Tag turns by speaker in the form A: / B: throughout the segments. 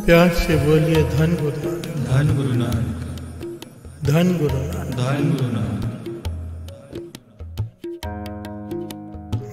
A: प्यार से बोलिए धन गुरु नानक,
B: धन गुरु नानक,
A: धन गुरु नानक।
B: धन गुरु नानक।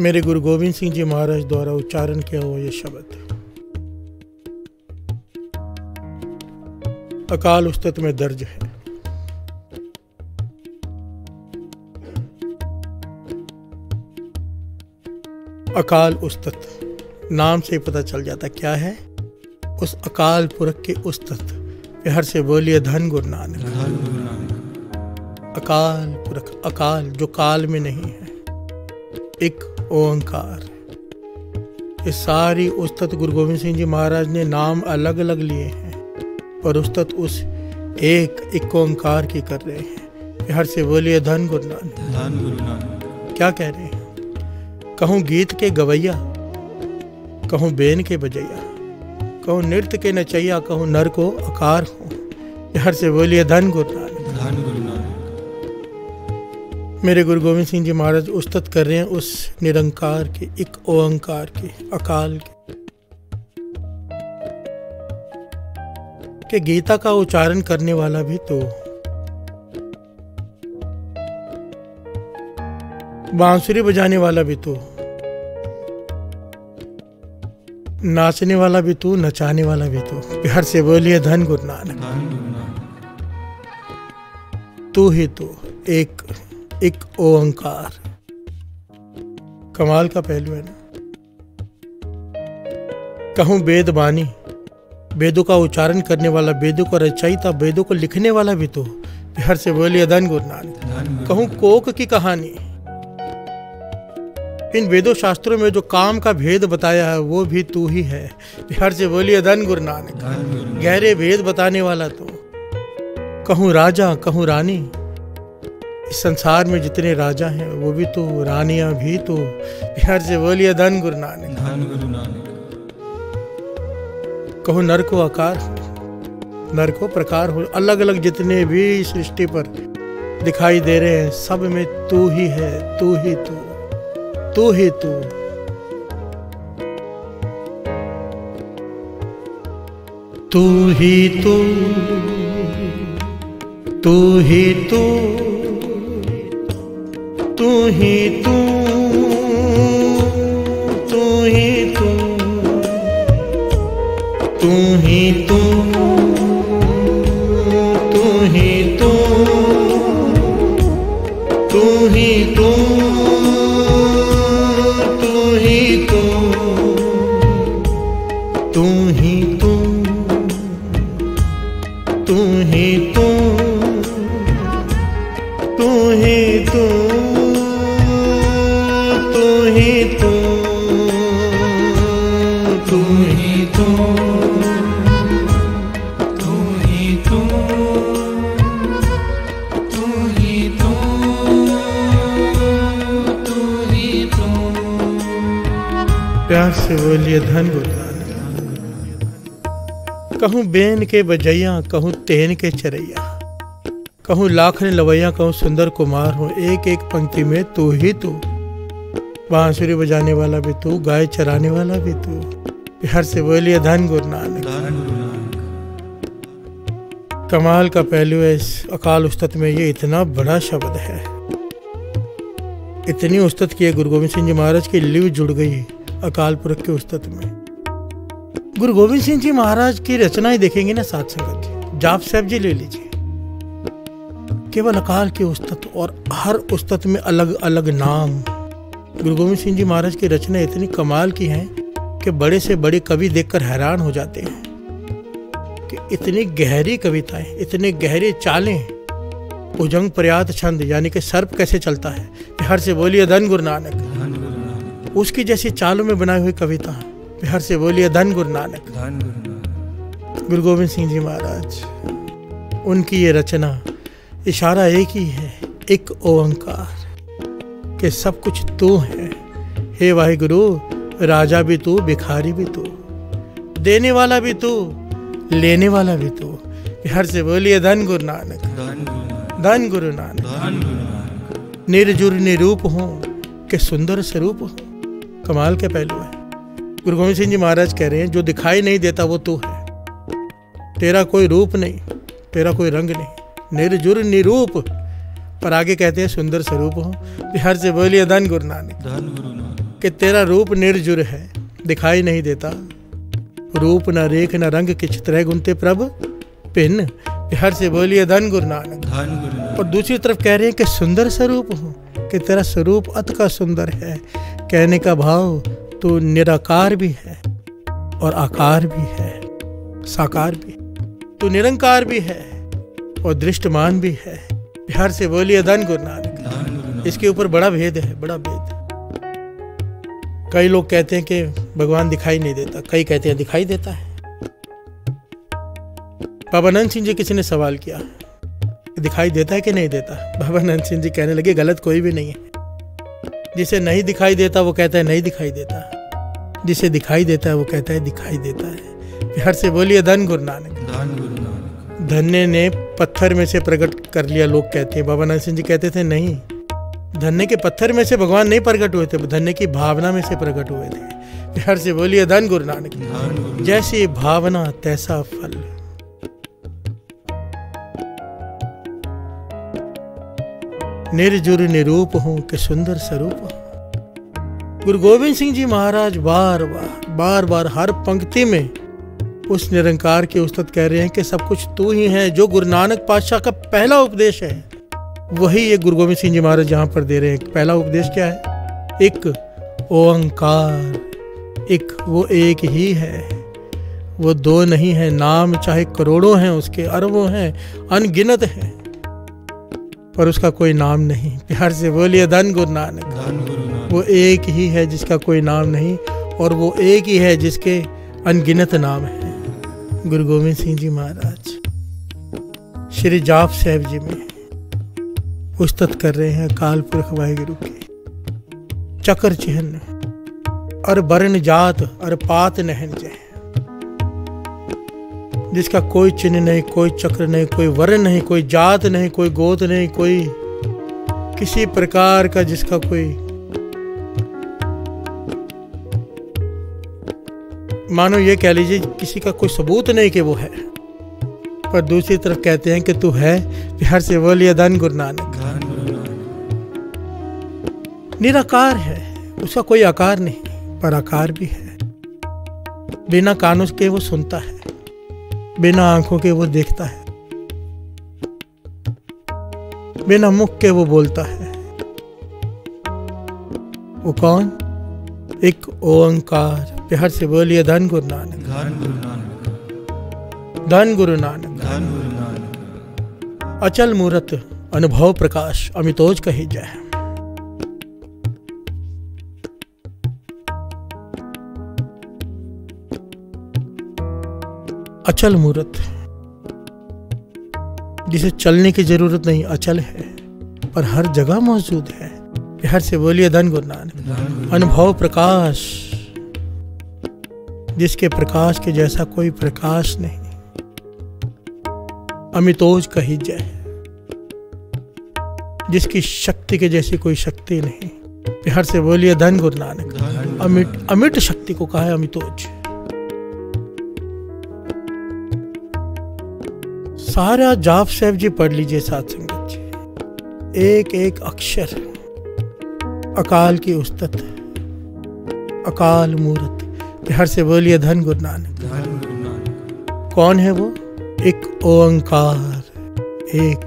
A: मेरे गुरु गोविंद सिंह जी महाराज द्वारा उच्चारण किया हुआ ये शब्द अकाल उस्तत में दर्ज है। अकाल उस्तत नाम से पता चल जाता क्या है। उस अकाल पुरख के उस्तत प्यार से बोलिए धन गुरु नानक,
B: धन गुरु नानक।
A: अकाल पुरख, अकाल जो काल में नहीं है, एक ओंकार। ये सारी उस्तत गुरु गोविंद सिंह जी महाराज ने नाम अलग अलग लिए हैं और उस्तत उस एक ओंकार की कर रहे हैं। प्यार से बोलिए धन गुरु नानक,
B: धन गुरु नानक।
A: क्या कह रहे हैं? कहूँ गीत के गवैया, कहूँ बेन के बजैया, कहूँ नृत्य के नचैया, कहूँ नर को आकार हो। प्यार से बोलिए धन गुरु नानक,
B: धन गुरु नानक।
A: मेरे गुरु गोविंद सिंह जी महाराज उस्तत कर रहे हैं उस निरंकार के, एक ओंकार के, अकाल के गीता का उच्चारण करने वाला भी तो, बांसुरी बजाने वाला भी तो, नाचने वाला भी तू, नचाने वाला भी तू। प्यार से बोलिए धन गुरु नानक,
B: धन गुरु नानक।
A: तू ही तू, एक ओंकार। कमाल का पहलू है ना। कहूँ वेद बानी, वेदों का उच्चारण करने वाला, वेदों का रचयिता, वेदों को लिखने वाला भी तो। प्यार से बोलिए धन गुरु नानक। कहूँ कोक की कहानी, इन वेदों शास्त्रों में जो काम का भेद बताया है वो भी तू ही है। प्यार से बोलिए धन गुरु नानक, गहरे भेद बताने वाला तो। कहूँ राजा, कहूँ रानी, इस संसार में जितने राजा हैं वो भी तो, रानियां भी तो। प्यार से बोलिए धन गुरु नानक,
B: धन गुरु नानक।
A: कहूँ नर को आकार हो, नर को प्रकार हो, अलग अलग जितने भी सृष्टि पर दिखाई दे रहे हैं सब में तू ही है, तू ही तू, तू ही तू। तू ही तू, तू ही तू, तू ही तू, तू ही तू, तू ही तू, तू ही तू, तू ही तू, तू ही तू, तू ही तू, तू ही तू, तू ही तू, तू ही तू, तू ही तू,
B: तू ही तू, तू ही तू, तू ही तू।
A: प्यार से बोलिए धन गुरु नानक। कहूँ बेन के बजैया, कहूँ तेन के चरैया, कहूँ लाखन लवैया, कहूँ सुंदर कुमार हो, एक एक पंक्ति में तू ही तू। बांसुरी बजाने वाला भी तू, गाय चराने वाला भी तू। प्यार से बोलिए धन गुरु नानक,
B: धन गुरु नानक।
A: कमाल का पहलू है इस अकाल उस्तत में। ये इतना बड़ा शब्द है, इतनी उस्तत की गुरु गोविंद सिंह जी महाराज की लिव जुड़ गई अकाल पुरख के उस्तत में। गुरु गोविंद सिंह जी महाराज की रचनाएं देखेंगे ना साथ संगत जी, जाप साहब जी ले लीजिए, केवल अकाल के उस्तत और हर उस्तत में अलग अलग नाम। गुरु गोविंद सिंह जी महाराज की रचना इतनी कमाल की हैं कि बड़े से बड़े कवि देखकर हैरान हो जाते हैं कि इतनी गहरी कविताएं, इतने गहरे चालें, भुजंग पर्यात छंद, यानी कि सर्प कैसे चलता है। प्यार से बोलिए धन गुरु नानक,
B: धन गुरु नानक।
A: उसकी जैसी चालों में बनाई हुई कविता। प्यार से बोलिए धन गुरु नानक,
B: धन गुरु नानक।
A: गुरु गोविंद सिंह जी महाराज, उनकी ये रचना इशारा एक ही है, एक ओंकार के सब कुछ तू है। हे वाहिगुरु, राजा भी तू, भिखारी भी तू, देने वाला भी तू, लेने वाला भी तू। प्यार से बोलिए धन गुरु नानक,
B: धन गुरु नानक।
A: धन गुरु नानक।
B: धन गुरु नानक।
A: निर्जुर निरूप हो के सुंदर स्वरूप हो। कमाल के पहलू है। गुरु गोविंद सिंह जी महाराज कह रहे हैं जो दिखाई नहीं देता वो तू है, तेरा कोई रूप नहीं, तेरा कोई रंग नहीं, निर्जुर निरूप। पर आगे कहते हैं सुंदर स्वरूप हो। बिहार से बोलिए धन गुरु नानक।
B: धन गुरु नानक।
A: कि तेरा रूप निर्जुर है, दिखाई नहीं देता, रूप न रेख न रंग किछ तरह गुनते प्रभ पिन। बिहार से बोलिए धन गुरु नानक।
B: धन गुरु नानक।
A: और दूसरी तरफ कह रहे हैं कि सुंदर स्वरूप हो, कि तेरा स्वरूप अति का सुंदर है। कहने का भाव तू निराकार भी है और आकार भी है, साकार भी, तू निरंकार भी है और दृष्टमान भी है। बिहार से बोलिए धन गुरु नानक।
B: धन गुरु नानक।
A: इसके ऊपर बड़ा भेद है, बड़ा भेद। कई लोग कहते हैं कि भगवान दिखाई नहीं देता, कई कहते हैं दिखाई देता है। बाबा नंद सिंह जी किसी ने सवाल किया दिखाई देता है कि नहीं देता। बाबा नंद सिंह जी कहने लगे गलत कोई भी नहीं है। जिसे नहीं दिखाई देता वो कहता है नहीं दिखाई देता, जिसे दिखाई देता है वो कहता है दिखाई देता है। बिहार से बोलिए धन गुरु नानक।
B: धन गुरु नानक।
A: धन्य ने पत्थर में से प्रकट कर लिया, लोग कहते हैं। बाबा नंद सिंह जी कहते थे नहीं, धन्य के पत्थर में से भगवान नहीं प्रकट हुए थे, धन्य की भावना में से प्रकट हुए थे। बिहार से बोलिए धन गुरु नानक।
B: धन गुरु।
A: जैसी भावना तैसा फल। निर्जुर निरूप हूं कि सुंदर स्वरूप हूं। गुरु गोविंद सिंह जी महाराज बार बार हर पंक्ति में उस निरंकार के उस्ताद कह रहे हैं कि सब कुछ तू ही है। जो गुरु नानक पातशाह का पहला उपदेश है वही ये गुरु गोविंद सिंह जी महाराज यहाँ पर दे रहे हैं। पहला उपदेश क्या है? एक ओंकार, एक वो एक ही है, वो दो नहीं है। नाम चाहे करोड़ों हैं, उसके अरबों हैं, अनगिनत हैं, पर उसका कोई नाम नहीं। प्यार से बोलिए धन गुरु नानक।
B: धन गुरु नानक।
A: वो एक ही है जिसका कोई नाम नहीं, और वो एक ही है जिसके अनगिनत नाम है। गुरु गोविंद सिंह जी महाराज श्री जाप साहिब जी में उस्तत कर रहे हैं अकाल पुरख वाहिगुरु के। चक्र चिन्ह और वर्ण जात और पात नहन जय, जिसका कोई चिन्ह नहीं, कोई चक्र नहीं, कोई वर्ण नहीं, कोई जात नहीं, कोई गोत नहीं, कोई किसी प्रकार का जिसका कोई मानो ये कह लीजिए किसी का कोई सबूत नहीं कि वो है। पर दूसरी तरफ कहते हैं कि तू है। बिहार से बोलिए धन गुरु नानक।
B: धन गुरु नानक।
A: निराकार है, उसका कोई आकार नहीं, पर आकार भी है। बिना कानों के वो सुनता है, बिना आंखों के वो देखता है, बिना मुख के वो बोलता है। वो कौन? एक ओंकार। बिहार से बोलिए धन गुरु नानक।
B: धन गुरु नानक।
A: धन गुरु नानक।
B: धन गुरु नानक।
A: अचल मूरत अनुभव प्रकाश अमितोज कही जाए। अचल मूरत, जिसे चलने की जरूरत नहीं, अचल है पर हर जगह मौजूद है। बिहार से बोलिए धन गुरु नानक। अनुभव प्रकाश, जिसके प्रकाश के जैसा कोई प्रकाश नहीं, अमितोज कही जाए, जिसकी शक्ति के जैसी कोई शक्ति नहीं। बिहार से बोलिए धन गुरु नानक। अमिट अमिट शक्ति को कहा है अमितोज। सारा जाप साहिब जी पढ़ लीजिए साथ संगत जी, एक एक अक्षर अकाल की उस्तत, अकाल मूरत। बिहार से बोलिए धन गुरु नानक।
B: धन गुरु नानक।
A: कौन है वो? एक ओंकार, एक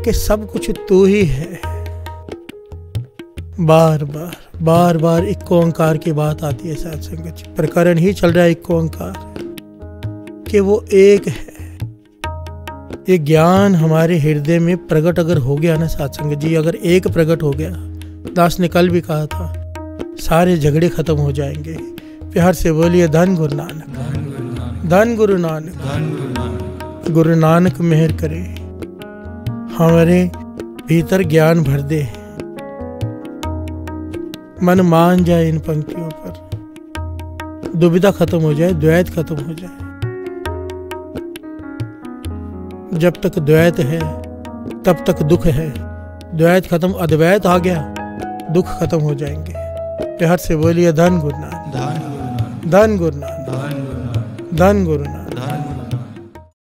A: कि सब कुछ तू ही है। बार बार एक ओंकार की बात आती है साथ संगत जी। प्रकरण ही चल रहा है एक ओंकार कि वो एक है। ये ज्ञान हमारे हृदय में प्रकट अगर हो गया ना साथ संगत जी, अगर एक प्रकट हो गया, दास ने कल भी कहा था, सारे झगड़े खत्म हो जाएंगे। प्यार से बोलिए धन गुरु नानक। धन गुरु नानक।
B: धन गुरु नानक।
A: गुरु नानक मेहर करे, हमारे भीतर ज्ञान भर दे, मन मान जाए इन पंक्तियों पर, दुविधा खत्म हो जाए, द्वैत खत्म हो जाए। जब तक द्वैत है तब तक दुख है, द्वैत खत्म, अद्वैत आ गया, दुख खत्म हो जाएंगे। प्यार से बोलिए धन गुरु नानक।
B: धन गुरु नानक।
A: धन गुरु नानक।
B: धन गुरु नानक।
A: धन गुरु नानक।